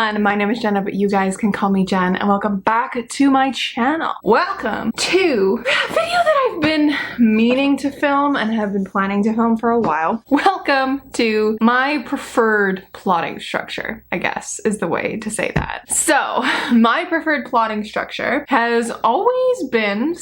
everyone, my name is Jenna, but you guys can call me Jen, and welcome back to my channel. Welcome to a video that I've been meaning to film and have been planning to film for a while. Welcome to my preferred plotting structure, I guess is the way to say that. So, my preferred plotting structure has always been,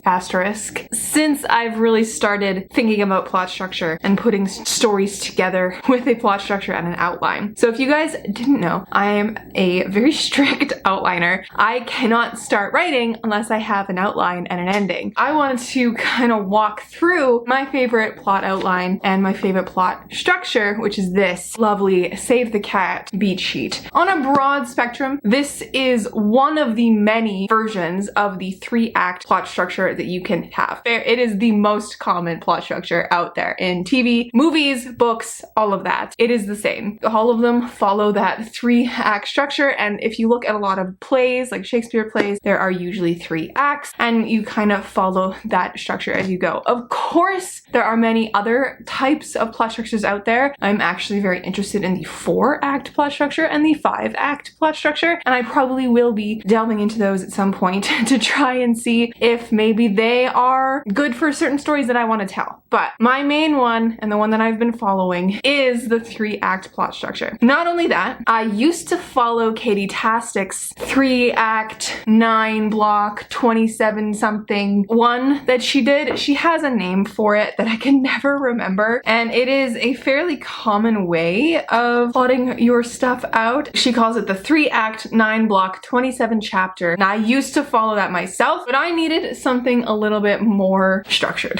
asterisk, since I've really started thinking about plot structure and putting stories together with a plot structure and an outline. So if you guys didn't know, I am a very strict outliner. I cannot start writing unless I have an outline and an ending. I wanted to kind of walk through my favorite plot outline and my favorite plot structure, which is this lovely Save the Cat beat sheet. On a broad spectrum, this is one of the many versions of the 3-act plot structure that you can have. It is the most common plot structure out there in TV, movies, books, all of that. It is the same. All of them follow that 3-act structure, and if you look at a lot of plays, like Shakespeare plays, there are usually 3 acts, and you kind of follow that structure as you go. Of course, there are many other types of plot structures out there. I'm actually very interested in the 4-act plot structure and the 5-act plot structure, and I probably will be delving into those at some point to try and see if maybe they are good for certain stories that I want to tell. But my main one, and the one that I've been following, is the 3-act plot structure. Not only that, I used to follow Katie Tastic's 3-act, 9-block, 27-something one that she did. She has a name for it that I can never remember, and it is a fairly common way of plotting your stuff out. She calls it the 3-act, 9-block, 27-chapter. Now, I used to follow that myself, but I needed something a little bit more structured.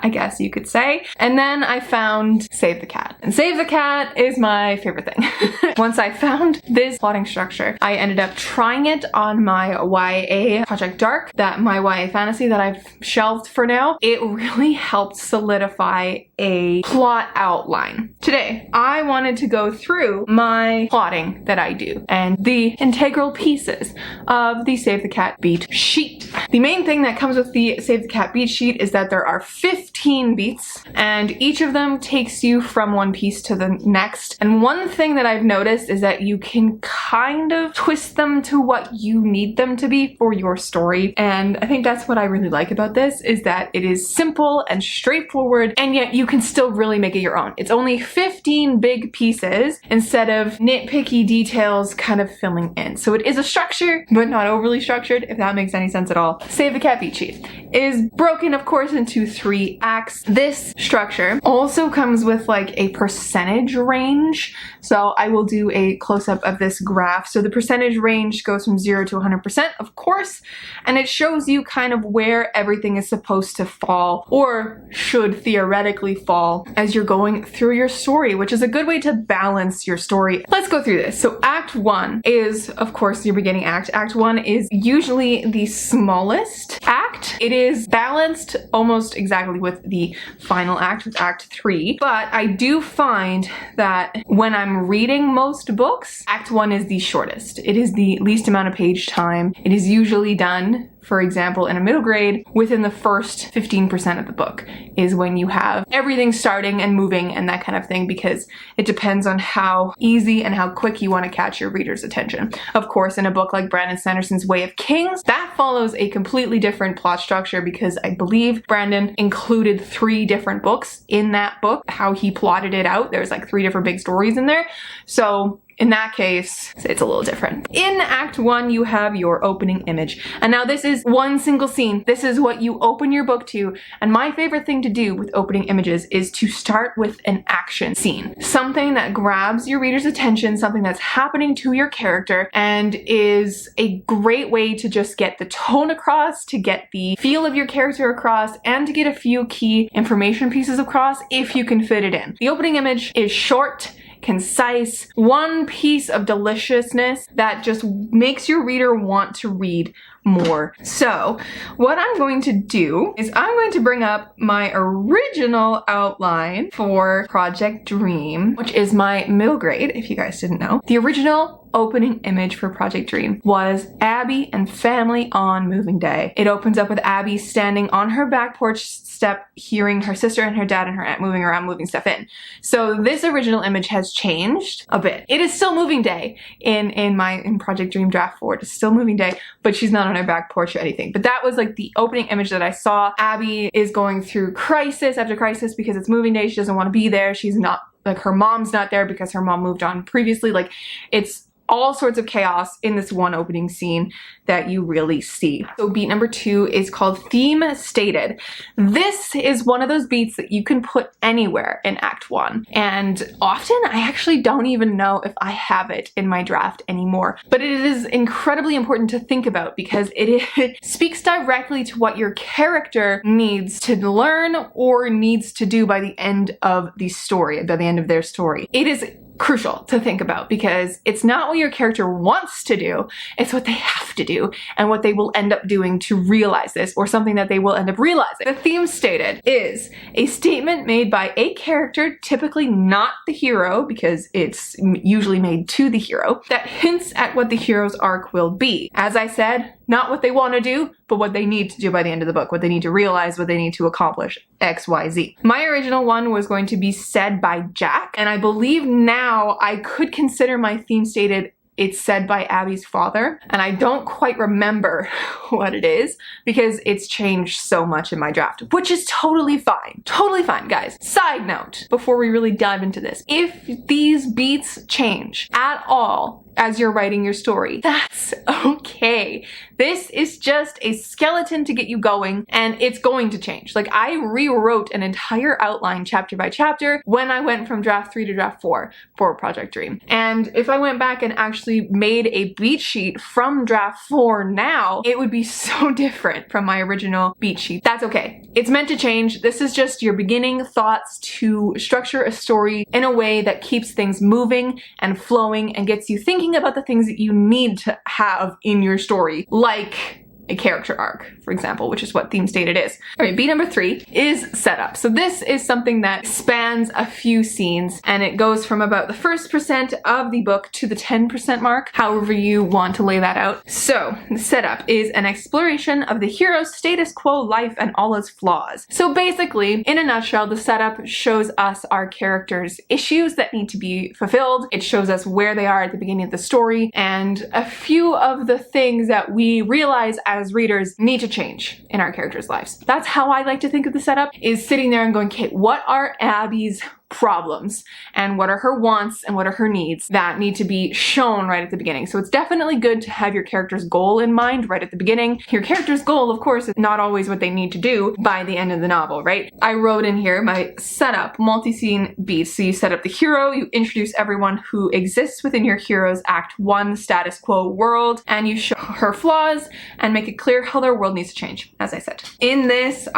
I guess you could say. And then I found Save the Cat. And Save the Cat is my favorite thing. Once I found this plotting structure, I ended up trying it on my YA Project Dark, my YA fantasy that I've shelved for now. It really helped solidify a plot outline. Today, I wanted to go through my plotting that I do and the integral pieces of the Save the Cat beat sheet. The main thing that comes with the Save the Cat beat sheet is that there are 15 beats, and each of them takes you from one piece to the next. And one thing that I've noticed is that you can kind of twist them to what you need them to be for your story. And I think that's what I really like about this, is that it is simple and straightforward, and yet you can still really make it your own. It's only 15 big pieces instead of nitpicky details kind of filling in. So it is a structure, but not overly structured, if that makes any sense at all. Save the Cat beat sheet is broken, of course, into 3 acts. This structure also comes with like a percentage range. So I will do a close-up of this graph. So the percentage range goes from 0 to 100%, of course, and it shows you kind of where everything is supposed to fall, or should theoretically fall, as you're going through your story, which is a good way to balance your story. Let's go through this. So Act 1 is, of course, your beginning act. Act 1 is usually the smallest act. It is balanced almost exactly with the final act, with Act 3, but I do find that when I'm reading most books, Act 1 is the shortest. It is the least amount of page time. It is usually done, for example, in a middle grade, within the first 15% of the book is when you have everything starting and moving and that kind of thing, because it depends on how easy and how quick you want to catch your reader's attention. Of course, in a book like Brandon Sanderson's Way of Kings, that follows a completely different plot structure, because I believe Brandon included 3 different books in that book, how he plotted it out. There's like 3 different big stories in there. So in that case, it's a little different. In Act 1, you have your opening image. And now this is one single scene. This is what you open your book to. And my favorite thing to do with opening images is to start with an action scene. Something that grabs your reader's attention, something that's happening to your character, and is a great way to just get the tone across, to get the feel of your character across, and to get a few key information pieces across if you can fit it in. The opening image is short, concise, one piece of deliciousness that just makes your reader want to read more. So what I'm going to do is I'm going to bring up my original outline for Project Dream, which is my middle grade, if you guys didn't know. The original opening image for Project Dream was Abby and family on moving day. It opens up with Abby standing on her back porch step, hearing her sister and her dad and her aunt moving around, moving stuff in. So this original image has changed a bit. It is still moving day in Project Dream Draft 4. It's still moving day, but she's not on her back porch or anything. But that was like the opening image that I saw. Abby is going through crisis after crisis because it's moving day. She doesn't want to be there. She's not, like, her mom's not there because her mom moved on previously. Like, it's all sorts of chaos in this one opening scene that you really see. So beat number 2 is called Theme Stated. This is one of those beats that you can put anywhere in Act 1. And often I actually don't even know if I have it in my draft anymore. But it is incredibly important to think about because it speaks directly to what your character needs to learn or needs to do by the end of the story, by the end of their story. It is crucial to think about because it's not what your character wants to do, it's what they have to do and what they will end up doing to realize this, or something that they will end up realizing. The theme stated is a statement made by a character, typically not the hero because it's usually made to the hero, that hints at what the hero's arc will be. As I said, not what they want to do, but what they need to do by the end of the book, what they need to realize, what they need to accomplish, X, Y, Z. My original one was going to be said by Jack, and I believe now I could consider my theme stated it's said by Abby's father, and I don't quite remember what it is because it's changed so much in my draft, which is totally fine. Totally fine, guys. Side note, before we really dive into this, if these beats change at all as you're writing your story, that's okay. This is just a skeleton to get you going, and it's going to change. Like, I rewrote an entire outline chapter by chapter when I went from draft 3 to draft 4 for Project Dream. And if I went back and actually made a beat sheet from draft 4 now, it would be so different from my original beat sheet. That's okay. It's meant to change. This is just your beginning thoughts to structure a story in a way that keeps things moving and flowing and gets you thinking about the things that you need to have in your story, like a character arc, for example, which is what theme stated is. All right, beat number 3 is setup. So this is something that spans a few scenes, and it goes from about the first percent of the book to the 10% mark, however you want to lay that out. So the setup is an exploration of the hero's status quo life and all its flaws. So basically, in a nutshell, the setup shows us our characters' issues that need to be fulfilled. It shows us where they are at the beginning of the story and a few of the things that we realize as readers need to change in our characters' lives. That's how I like to think of the setup, is sitting there and going, okay, what are Abby's problems and what are her wants and what are her needs that need to be shown right at the beginning. So it's definitely good to have your character's goal in mind right at the beginning. Your character's goal, of course, is not always what they need to do by the end of the novel, right? I wrote in here my setup, multi-scene beats. So you set up the hero, you introduce everyone who exists within your hero's Act 1 status quo world, and you show her flaws and make it clear how their world needs to change, as I said. In this,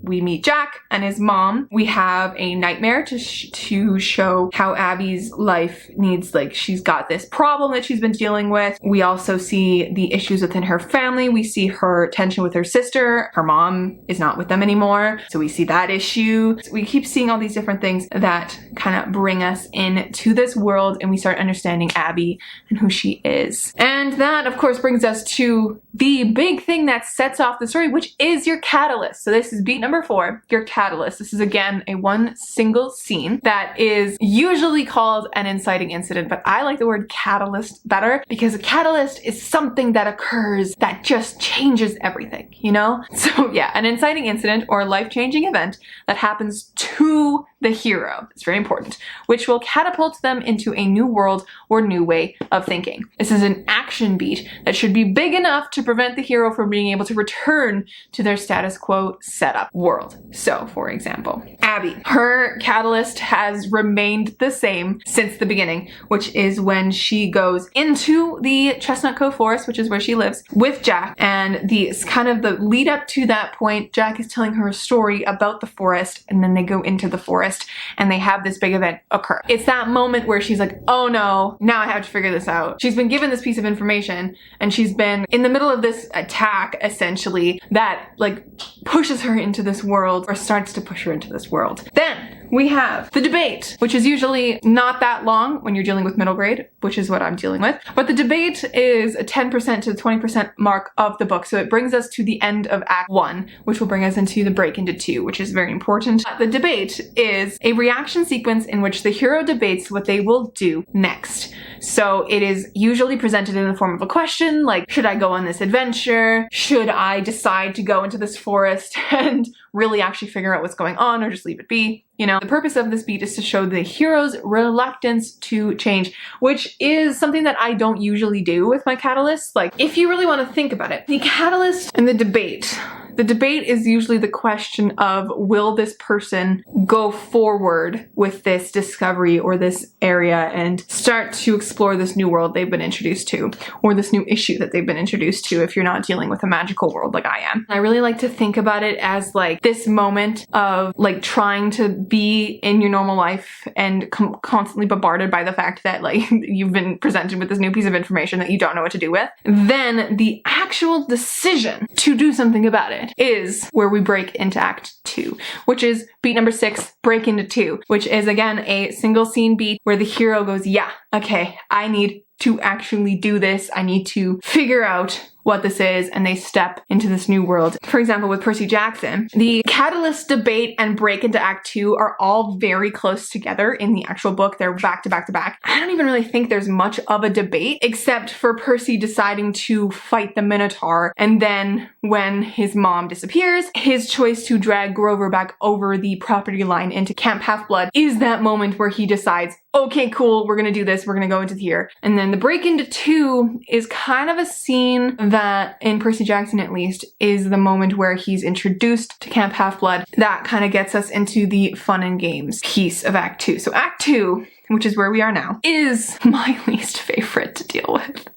we meet Jack and his mom. We have a nightmare to show how Abby's life needs, like, she's got this problem that she's been dealing with. We also see the issues within her family. We see her tension with her sister. Her mom is not with them anymore, so we see that issue. So we keep seeing all these different things that kind of bring us into this world, and we start understanding Abby and who she is. And that, of course, brings us to the big thing that sets off the story, which is your catalyst. So this is beat number 4, your catalyst. This is, again, a one single scene that is usually called an inciting incident, but I like the word catalyst better because a catalyst is something that occurs that just changes everything, you know? So yeah, an inciting incident or life-changing event that happens to the hero, it's very important, which will catapult them into a new world or new way of thinking. This is an action beat that should be big enough to prevent the hero from being able to return to their status quo setup world. So, for example, Abby, her catalyst has remained the same since the beginning, which is when she goes into the Chestnut Cove Forest, which is where she lives, with Jack, and the kind of the lead up to that point, Jack is telling her a story about the forest, and then they go into the forest and they have this big event occur. It's that moment where she's like, oh no, now I have to figure this out. She's been given this piece of information and she's been in the middle of this attack, essentially, that like pushes her into this world, or starts to push her into this world. Then we have the debate, which is usually not that long when you're dealing with middle grade, which is what I'm dealing with. But the debate is a 10% to 20% mark of the book. So it brings us to the end of Act 1, which will bring us into the break into 2, which is very important. The debate is a reaction sequence in which the hero debates what they will do next. So it is usually presented in the form of a question like, should I go on this adventure? Should I decide to go into this forest and really actually figure out what's going on, or just leave it be? You know, the purpose of this beat is to show the hero's reluctance to change, which is something that I don't usually do with my catalysts. Like, if you really want to think about it, the catalyst and the debate is usually the question of, will this person go forward with this discovery or this area and start to explore this new world they've been introduced to, or this new issue that they've been introduced to if you're not dealing with a magical world like I am. I really like to think about it as like this moment of like trying to be in your normal life and constantly bombarded by the fact that like you've been presented with this new piece of information that you don't know what to do with. Then the actual decision to do something about it is where we break into Act 2, which is beat number 6, break into 2, which is again a single scene beat where the hero goes, yeah, okay, I need to actually do this. I need to figure out what this is, and they step into this new world. For example, with Percy Jackson, the catalyst, debate, and break into Act 2 are all very close together in the actual book. They're back to back to back. I don't even really think there's much of a debate except for Percy deciding to fight the Minotaur, and then when his mom disappears, his choice to drag Grover back over the property line into Camp Half-Blood is that moment where he decides, okay, cool, we're gonna do this, we're gonna go into here. And then the break into 2 is kind of a scene that, in Percy Jackson at least, is the moment where he's introduced to Camp Half-Blood. That kind of gets us into the fun and games piece of Act 2. So Act 2, which is where we are now, is my least favorite to deal with.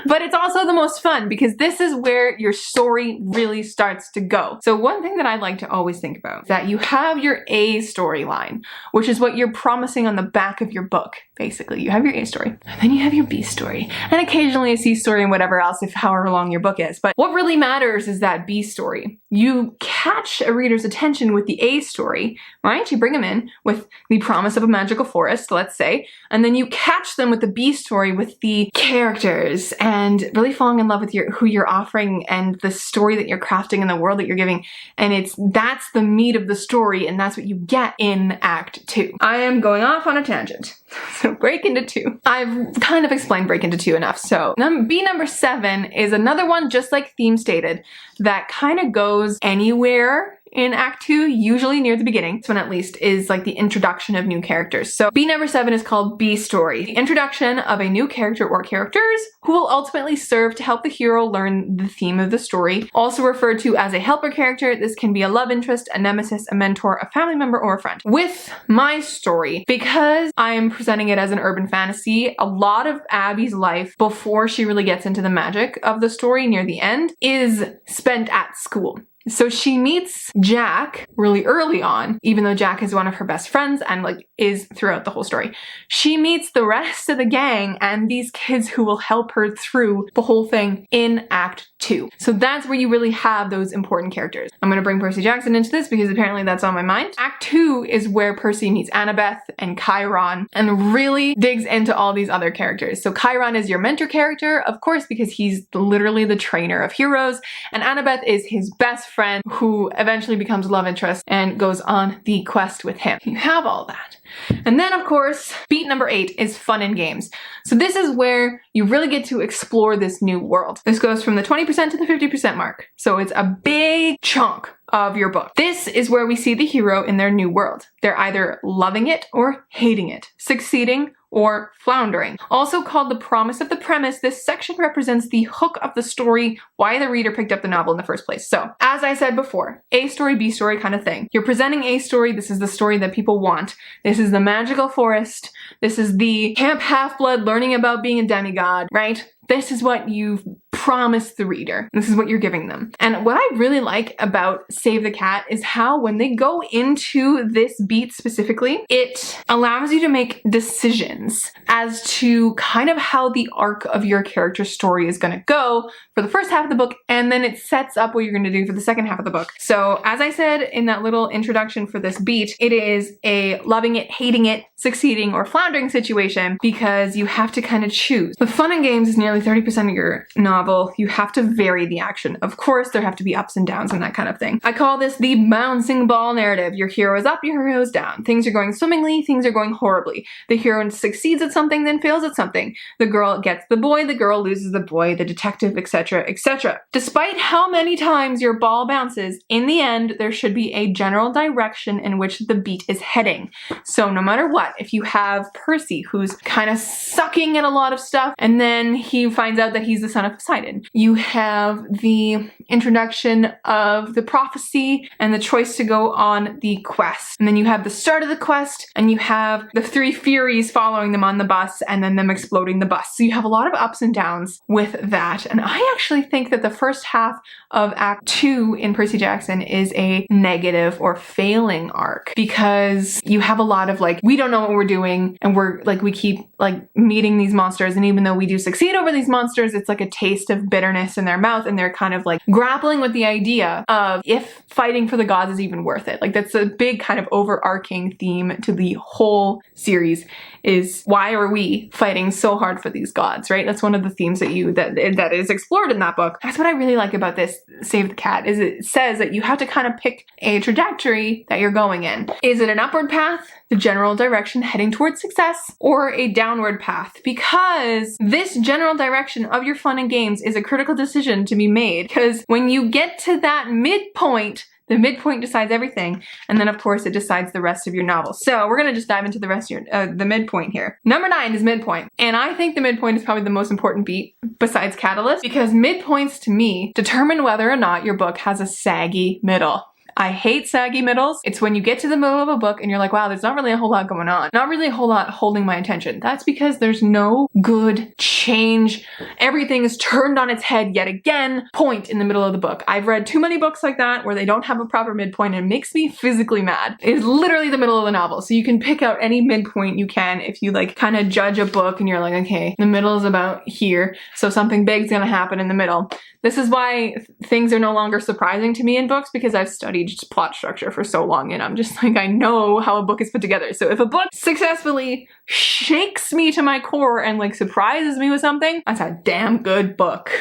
But it's also the most fun because this is where your story really starts to go. So one thing that I like to always think about is that you have your A storyline, which is what you're promising on the back of your book. Basically, you have your A story, and then you have your B story, and occasionally a C story and whatever else, if however long your book is. But what really matters is that B story. You catch a reader's attention with the A story, right? You bring them in with the promise of a magical forest, let's say, and then you catch them with the B story with the characters and really falling in love with who you're offering and the story that you're crafting and the world that you're giving. And that's the meat of the story, and that's what you get in Act 2. I am going off on a tangent. So break into 2. I've kind of explained break into 2 enough. So B number 7 is another one, just like theme stated, that kind of goes anywhere in Act 2, usually near the beginning. This one at least is like the introduction of new characters. So B number 7 is called B story, the introduction of a new character or characters who will ultimately serve to help the hero learn the theme of the story. Also referred to as a helper character, this can be a love interest, a nemesis, a mentor, a family member, or a friend. With my story, because I'm presenting it as an urban fantasy, a lot of Abby's life before she really gets into the magic of the story near the end is spent at school. So she meets Jack really early on, even though Jack is one of her best friends and like is throughout the whole story. She meets the rest of the gang and these kids who will help her through the whole thing in Act 2. So that's where you really have those important characters. I'm gonna bring Percy Jackson into this because apparently that's on my mind. Act 2 is where Percy meets Annabeth and Chiron and really digs into all these other characters. So Chiron is your mentor character, of course, because he's literally the trainer of heroes, and Annabeth is his best friend who eventually becomes love interest and goes on the quest with him. You have all that. And then, of course, beat number 8 is fun and games. So this is where you really get to explore this new world. This goes from the 20% to the 50% mark. So it's a big chunk of your book. This is where we see the hero in their new world. They're either loving it or hating it, succeeding or floundering. Also called the promise of the premise, this section represents the hook of the story, why the reader picked up the novel in the first place. So, as I said before, A story, B story kind of thing. You're presenting A story, this is the story that people want. This is the magical forest. This is the Camp Half-Blood learning about being a demigod, right? This is what you've promise the reader. This is what you're giving them. And what I really like about Save the Cat is how when they go into this beat specifically, it allows you to make decisions as to kind of how the arc of your character's story is going to go for the first half of the book, and then it sets up what you're going to do for the second half of the book. So as I said in that little introduction for this beat, it is a loving it, hating it, succeeding or floundering situation because you have to kind of choose. The fun and games is nearly 30% of your novel. You have to vary the action. Of course, there have to be ups and downs and that kind of thing. I call this the bouncing ball narrative. Your hero is up, your hero is down. Things are going swimmingly, things are going horribly. The hero succeeds at something, then fails at something. The girl gets the boy, the girl loses the boy, the detective, etc., etc. Despite how many times your ball bounces, in the end, there should be a general direction in which the beat is heading. So no matter what, if you have Percy, who's kind of sucking at a lot of stuff, and then he finds out that he's the son of Poseidon. You have the introduction of the prophecy and the choice to go on the quest. And then you have the start of the quest, and you have the three Furies following them on the bus, and then them exploding the bus. So you have a lot of ups and downs with that. And I actually think that the first half of Act 2 in Percy Jackson is a negative or failing arc, because you have a lot of like, we don't know what we're doing, and we keep like meeting these monsters, and even though we do succeed over these monsters, it's like a taste of bitterness in their mouth, and they're kind of like grappling with the idea of if fighting for the gods is even worth it. Like that's a big kind of overarching theme to the whole series, is why are we fighting so hard for these gods, right? That's one of the themes that is explored in that book. That's what I really like about this Save the Cat, is it says that you have to kind of pick a trajectory that you're going in. Is it an upward path, the general direction heading towards success, or a downward path? Because this general direction of your fun and games is a critical decision to be made, because when you get to that midpoint, the midpoint decides everything, and then of course it decides the rest of your novel. So we're gonna just dive into the rest of the midpoint here. Number 9 is midpoint, and I think the midpoint is probably the most important beat besides catalyst, because midpoints to me determine whether or not your book has a saggy middle. I hate saggy middles. It's when you get to the middle of a book and you're like, wow, there's not really a whole lot going on. Not really a whole lot holding my attention. That's because there's no good change. Everything is turned on its head yet again, point in the middle of the book. I've read too many books like that where they don't have a proper midpoint, and it makes me physically mad. It is literally the middle of the novel. So you can pick out any midpoint you can if you like kind of judge a book and you're like, okay, the middle is about here, so something big's gonna happen in the middle. This is why things are no longer surprising to me in books, because I've studied plot structure for so long, and I'm just like, I know how a book is put together. So if a book successfully shakes me to my core and like surprises me with something, that's a damn good book.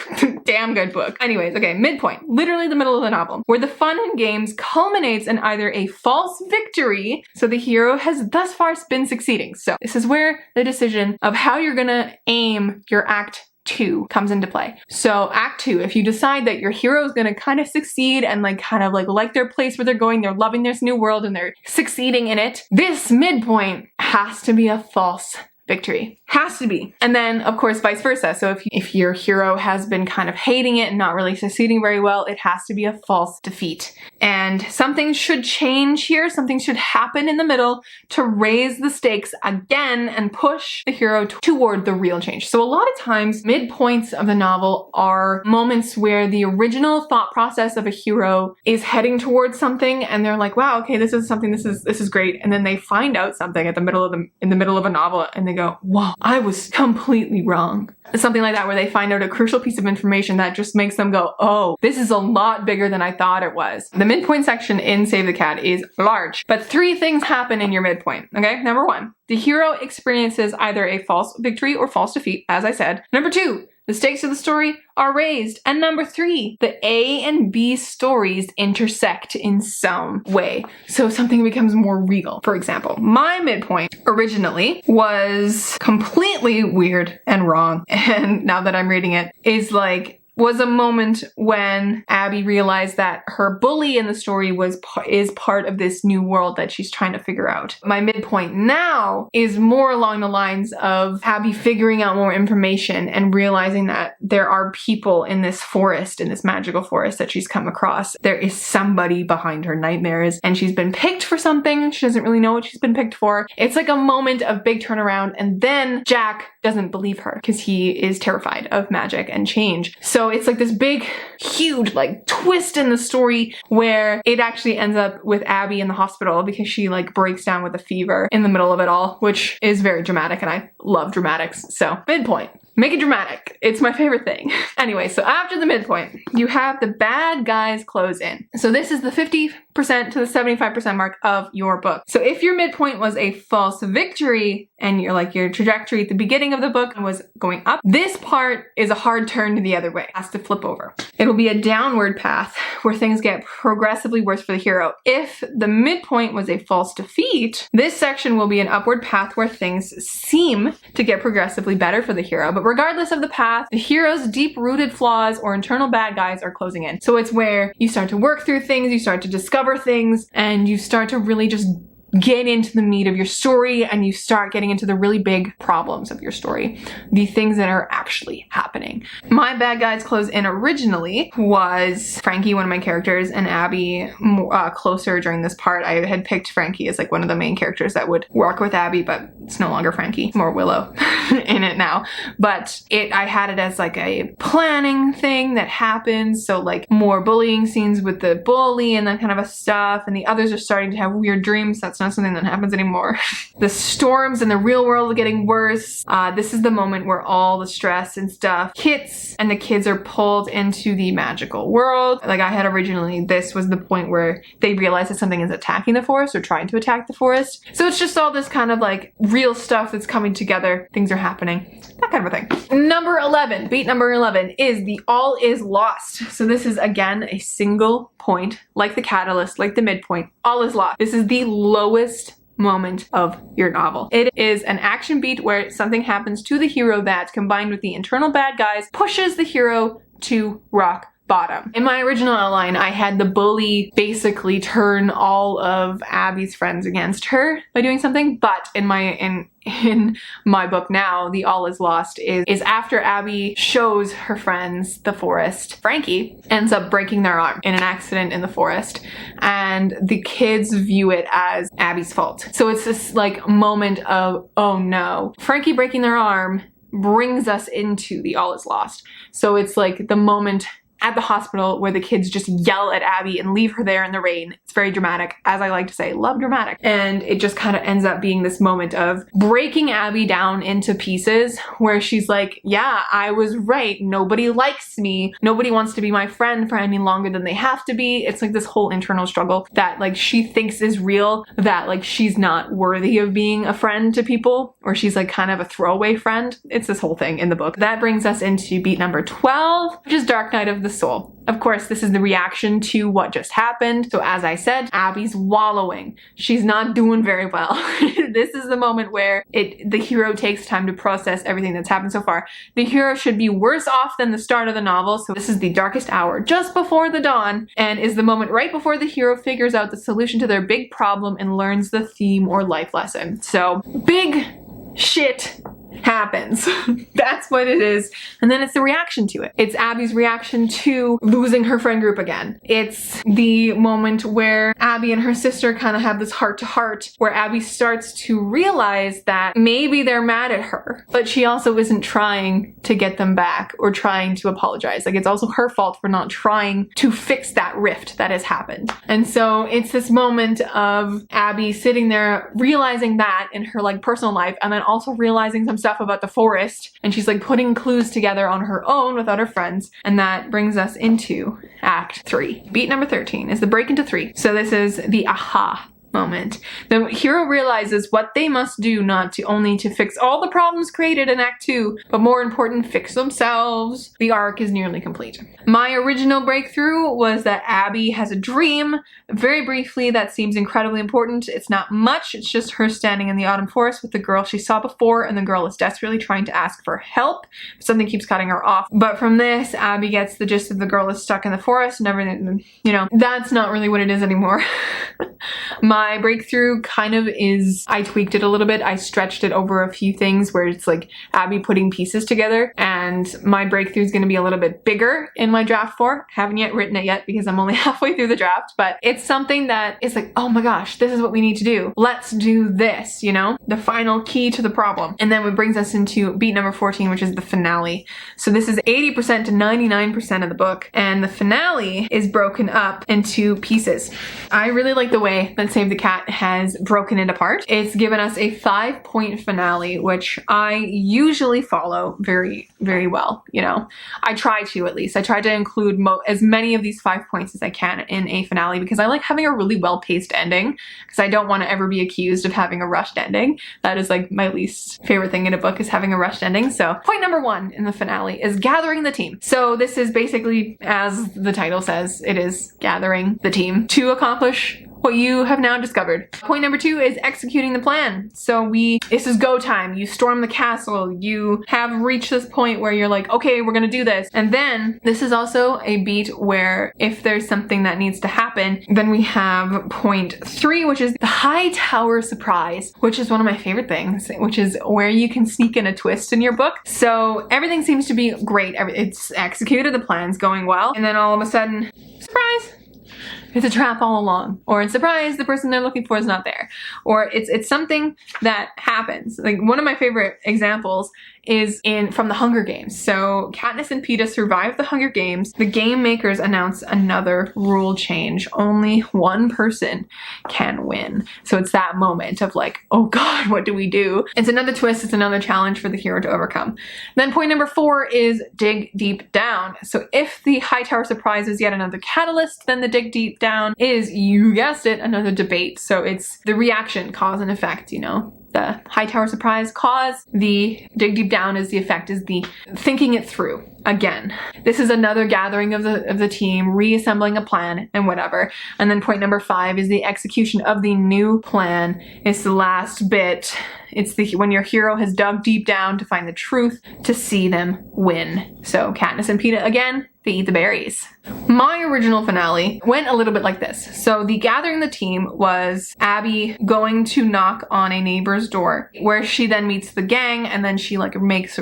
Damn good book. Anyways, okay, midpoint, literally the middle of the novel, where the fun and games culminates in either a false victory, so the hero has thus far been succeeding. So this is where the decision of how you're gonna aim your Act 2 comes into play. So Act 2, if you decide that your hero is going to kind of succeed and like their place where they're going, they're loving this new world and they're succeeding in it, this midpoint has to be a false victory. Has to be. And then of course vice versa. So if your hero has been kind of hating it and not really succeeding very well, it has to be a false defeat. And something should change here. Something should happen in the middle to raise the stakes again and push the hero toward the real change. So a lot of times midpoints of the novel are moments where the original thought process of a hero is heading towards something, and they're like, wow, okay, this is something, this is great. And then they find out something in the middle of a novel, and they go, whoa, I was completely wrong. Something like that, where they find out a crucial piece of information that just makes them go, oh, this is a lot bigger than I thought it was. The midpoint section in Save the Cat is large, but 3 things happen in your midpoint, okay? Number 1, the hero experiences either a false victory or false defeat, as I said. Number 2, the stakes of the story are raised. And number 3, the A and B stories intersect in some way. So something becomes more real. For example, my midpoint originally was completely weird and wrong. And now that I'm reading it, was a moment when Abby realized that her bully in the story is part of this new world that she's trying to figure out. My midpoint now is more along the lines of Abby figuring out more information and realizing that there are people in this forest, in this magical forest that she's come across. There is somebody behind her nightmares, and she's been picked for something. She doesn't really know what she's been picked for. It's like a moment of big turnaround, and then Jack doesn't believe her because he is terrified of magic and change. So So it's like this big, huge like twist in the story where it actually ends up with Abby in the hospital because she like breaks down with a fever in the middle of it all, which is very dramatic and I love dramatics. So Midpoint. Make it dramatic. It's my favorite thing. Anyway, so after the midpoint, you have the bad guys close in. So this is the 50% to the 75% mark of your book. So if your midpoint was a false victory and your trajectory at the beginning of the book was going up, this part is a hard turn to the other way. It has to flip over. It'll be a downward path where things get progressively worse for the hero. If the midpoint was a false defeat, this section will be an upward path where things seem to get progressively better for the hero. But regardless of the path, the hero's deep-rooted flaws or internal bad guys are closing in. So it's where you start to work through things, you start to discover things, and you start to really just get into the meat of your story and you start getting into the really big problems of your story, the things that are actually happening. My bad guys close in originally was Frankie, one of my characters, and Abby closer during this part. I had picked Frankie as like one of the main characters that would work with Abby, but it's no longer Frankie. It's more Willow in it now. But I had it as like a planning thing that happens. So like more bullying scenes with the bully and that kind of a stuff. And the others are starting to have weird dreams. That's not something that happens anymore. The storms in the real world are getting worse. This is the moment where all the stress and stuff hits and the kids are pulled into the magical world. Like I had originally, this was the point where they realize that something is attacking the forest or trying to attack the forest. So it's just all this kind of like real stuff that's coming together. Things are happening. That kind of a thing. Number 11, beat number 11 is the all is lost. So this is again a single point, like the catalyst, like the midpoint, all is lost. This is the lowest moment of your novel. It is an action beat where something happens to the hero that, combined with the internal bad guys, pushes the hero to rock bottom. In my original outline, I had the bully basically turn all of Abby's friends against her by doing something, but in my book now, the all is lost is after Abby shows her friends the forest. Frankie ends up breaking their arm in an accident in the forest, and the kids view it as Abby's fault. So it's this like moment of, oh no, Frankie breaking their arm brings us into the all is lost. So it's like the moment at the hospital where the kids just yell at Abby and leave her there in the rain. It's very dramatic, as I like to say, love dramatic. And it just kind of ends up being this moment of breaking Abby down into pieces where she's like, yeah, I was right. Nobody likes me. Nobody wants to be my friend for any longer than they have to be. It's like this whole internal struggle that like she thinks is real, that like she's not worthy of being a friend to people, or she's like kind of a throwaway friend. It's this whole thing in the book. That brings us into beat number 12, which is Dark Night of the Soul. Of course, this is the reaction to what just happened. So as I said, Abby's wallowing. She's not doing very well. This is the moment where the hero takes time to process everything that's happened so far. The hero should be worse off than the start of the novel. So this is the darkest hour, just before the dawn, and is the moment right before the hero figures out the solution to their big problem and learns the theme or life lesson. So big shit happens. That's what it is. And then it's the reaction to it. It's Abby's reaction to losing her friend group again. It's the moment where Abby and her sister kind of have this heart-to-heart where Abby starts to realize that maybe they're mad at her, but she also isn't trying to get them back or trying to apologize. Like it's also her fault for not trying to fix that rift that has happened. And so it's this moment of Abby sitting there realizing that in her like personal life, and then also realizing some stuff about the forest, and she's like putting clues together on her own without her friends. And that brings us into Act 3. Beat number 13 is the break into 3. So this is the aha moment. The hero realizes what they must do, not to only to fix all the problems created in Act 2, but more important, fix themselves. The arc is nearly complete. My original breakthrough was that Abby has a dream. Very briefly, that seems incredibly important. It's not much. It's just her standing in the autumn forest with the girl she saw before, and the girl is desperately trying to ask for help. Something keeps cutting her off. But from this, Abby gets the gist of the girl is stuck in the forest and everything, you know, that's not really what it is anymore. My My breakthrough kind of is, I tweaked it a little bit. I stretched it over a few things where it's like Abby putting pieces together, and my breakthrough is going to be a little bit bigger in my draft 4. Haven't yet written it yet because I'm only halfway through the draft, but it's something that is like, oh my gosh, this is what we need to do. Let's do this, you know? The final key to the problem. And then it brings us into beat number 14, which is the finale. So this is 80% to 99% of the book, and the finale is broken up into pieces. I really like the way that Save the Cat has broken it apart. It's given us a 5-point finale, which I usually follow very, very well, you know? I try to, at least. I try to include as many of these 5 points as I can in a finale because I like having a really well-paced ending, because I don't want to ever be accused of having a rushed ending. That is like my least favorite thing in a book, is having a rushed ending. So point number 1 in the finale is gathering the team. So this is basically, as the title says, it is gathering the team to accomplish what you have now discovered. Point number 2 is executing the plan. So this is go time. You storm the castle. You have reached this point where you're like, okay, we're gonna do this. And then this is also a beat where if there's something that needs to happen, then we have point 3, which is the high tower surprise, which is one of my favorite things, which is where you can sneak in a twist in your book. So everything seems to be great. It's executed, the plan's going well. And then all of a sudden, surprise! It's a trap all along. Or in surprise, the person they're looking for is not there. Or it's something that happens. Like one of my favorite examples is from the Hunger Games. So Katniss and Peeta survived the Hunger Games. The game makers announce another rule change. Only one person can win. So it's that moment of like, oh God, what do we do? It's another twist. It's another challenge for the hero to overcome. Then point number 4 is dig deep down. So if the high tower surprise is yet another catalyst, then the dig deep down is, you guessed it, another debate. So it's the reaction, cause and effect, you know? The high tower surprise cause, the dig deep down is the effect, is the thinking it through. Again, this is another gathering of the team, reassembling a plan and whatever. And then point number 5 is the execution of the new plan. It's the last bit. It's when your hero has dug deep down to find the truth, to see them win. So Katniss and Peeta, again, they eat the berries. My original finale went a little bit like this. So the gathering the team was Abby going to knock on a neighbor's door, where she then meets the gang, and then she like makes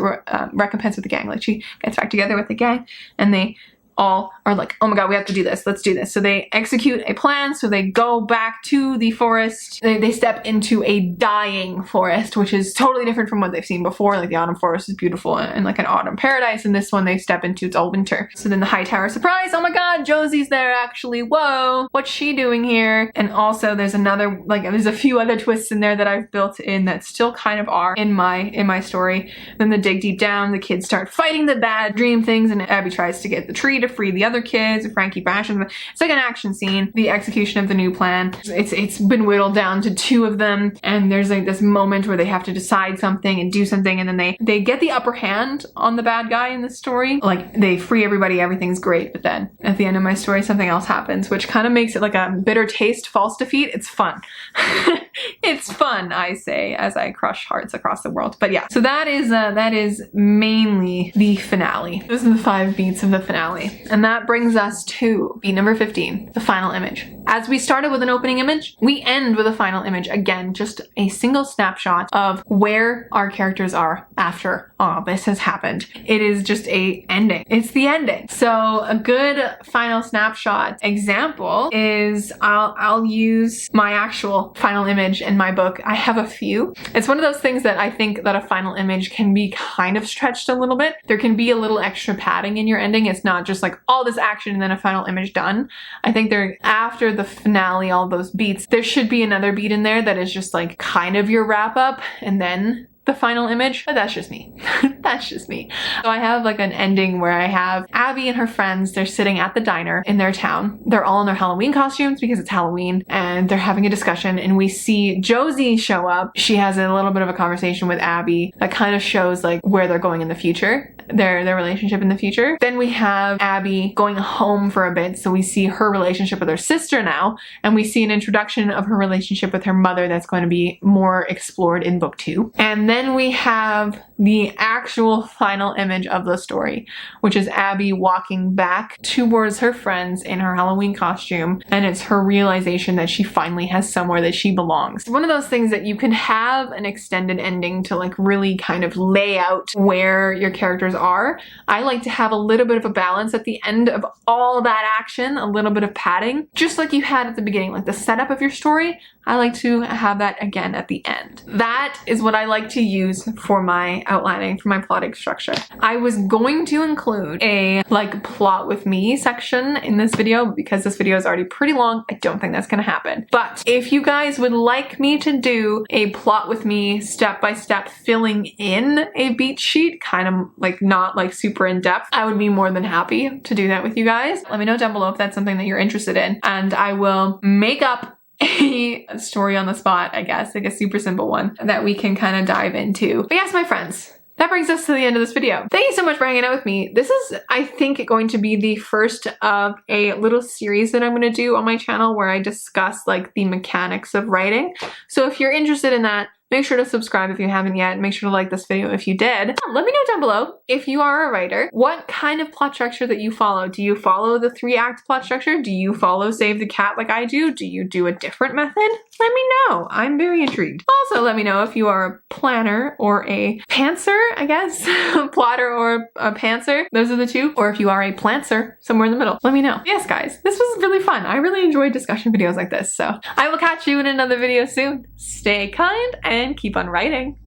recompense with the gang. Like she gets back together with the gang, and they all are like, oh my God, we have to do this. Let's do this. So they execute a plan. So they go back to the forest. They step into a dying forest, which is totally different from what they've seen before. Like the autumn forest is beautiful and like an autumn paradise. And this one they step into, it's all winter. So then the high tower surprise. Oh my God, Josie's there actually. Whoa, what's she doing here? And also there's there's a few other twists in there that I've built in that still kind of are in my story. Then the dig deep down, the kids start fighting the bad dream things, and Abby tries to get the tree to free the other kids. Frankie bashes them. It's like an action scene. The execution of the new plan. It's been whittled down to 2 of them, and there's like this moment where they have to decide something and do something, and then they get the upper hand on the bad guy in the story. Like they free everybody, everything's great, but then at the end of my story something else happens, which kind of makes it like a bitter taste false defeat. It's fun. It's fun, I say, as I crush hearts across the world. But yeah, so that is mainly the finale. Those are the 5 beats of the finale. And that brings us to beat number 15, the final image. As we started with an opening image, we end with a final image. Again, just a single snapshot of where our characters are after all this has happened. It is just a ending. It's the ending. So a good final snapshot example is I'll use my actual final image in my book. I have a few. It's one of those things that I think that a final image can be kind of stretched a little bit. There can be a little extra padding in your ending. It's not just like all this action and then a final image done. I think after the finale, all those beats, there should be another beat in there that is just like kind of your wrap up and then the final image, but that's just me. That's just me. So I have like an ending where I have Abby and her friends, they're sitting at the diner in their town. They're all in their Halloween costumes because it's Halloween, and they're having a discussion, and we see Josie show up. She has a little bit of a conversation with Abby that kind of shows like where they're going in the future, their relationship in the future. Then we have Abby going home for a bit, so we see her relationship with her sister now, and we see an introduction of her relationship with her mother that's going to be more explored in book 2. And then we have the actual actual final image of the story, which is Abby walking back towards her friends in her Halloween costume, and it's her realization that she finally has somewhere that she belongs. It's one of those things that you can have an extended ending to like really kind of lay out where your characters are. I like to have a little bit of a balance at the end of all that action, a little bit of padding, just like you had at the beginning, like the setup of your story. I like to have that again at the end. That is what I like to use for my outlining, for my plotting structure. I was going to include a like plot with me section in this video, but because this video is already pretty long, I don't think that's gonna happen. But if you guys would like me to do a plot with me step-by-step filling in a beat sheet, kind of like not like super in depth, I would be more than happy to do that with you guys. Let me know down below if that's something that you're interested in, and I will make up a story on the spot, I guess, like a super simple one that we can kind of dive into. But yes, my friends, that brings us to the end of this video. Thank you so much for hanging out with me. This is, I think, going to be the first of a little series that I'm going to do on my channel where I discuss like the mechanics of writing. So if you're interested in that, make sure to subscribe if you haven't yet. Make sure to like this video if you did. Let me know down below, if you are a writer, what kind of plot structure that you follow. Do you follow the 3-act plot structure? Do you follow Save the Cat like I do? Do you do a different method? Let me know. I'm very intrigued. Also, let me know if you are a planner or a pantser, I guess. A plotter or a pantser. Those are the two. Or if you are a plantser, somewhere in the middle. Let me know. Yes, guys, this was really fun. I really enjoyed discussion videos like this. So I will catch you in another video soon. Stay kind and keep on writing.